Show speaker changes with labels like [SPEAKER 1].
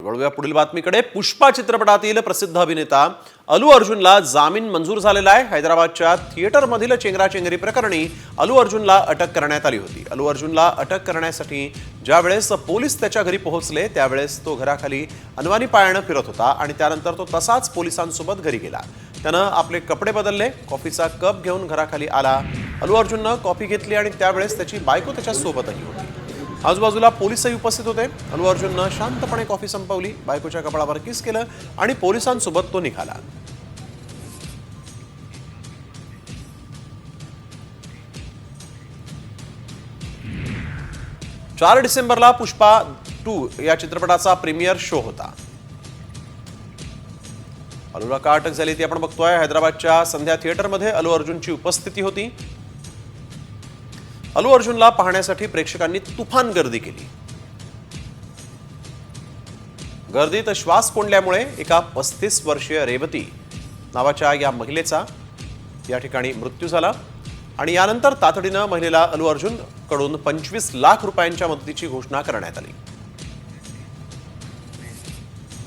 [SPEAKER 1] वळूया पुढील बातमीकडे। पुष्पा चित्रपटातील प्रसिद्ध अभिनेता अल्लू अर्जुनला जामीन मंजूर झालेला आहे। हैदराबादच्या थिएटरमधील चेंगराचेंगरी प्रकरणी अल्लू अर्जुनला अटक करण्यात आली होती। अल्लू अर्जुनला अटक करण्यासाठी ज्यावेळेस पोलीस त्याच्या घरी पोहोचले त्यावेळेस तो घराखाली अनवाणी पायाने फिरत होता आणि त्यानंतर तो तसाच पोलिसांसोबत घरी गेला। त्याने आपले कपडे बदलले, कॉफीचा कप घेऊन घराखाली आला। अल्लू अर्जुनने कॉफी घेतली आणि त्यावेळेस त्याची बायको त्याच्या सोबतही होती। आजूबाजूला पोलीसही उपस्थित होते। अल्लू अर्जुनने शांतपणे कॉफी संपवली, बायकोच्या कपाळावर किस केलं आणि पोलिसांसोबत तो निघाला। 4 डिसेंबरला पुष्पा 2 या चित्रपटाचा प्रीमियर शो होता। अल्लूला का अटक झाली ती आपण बघतोय। हैदराबादच्या संध्या थिएटरमध्ये अल्लू अर्जुनची उपस्थिती होती। अल्लू अर्जुनला पाहण्यासाठी प्रेक्षकांनी तुफान गर्दी केली। गर्दीत श्वास कोंडल्यामुळे एका 35 वर्षीय रेवती नावाच्या या महिलेचा या ठिकाणी मृत्यू झाला आणि यानंतर तातडीने महिलेला अल्लू अर्जुन कडून 25 लाख रुपयांच्या मदतीची घोषणा करण्यात आली।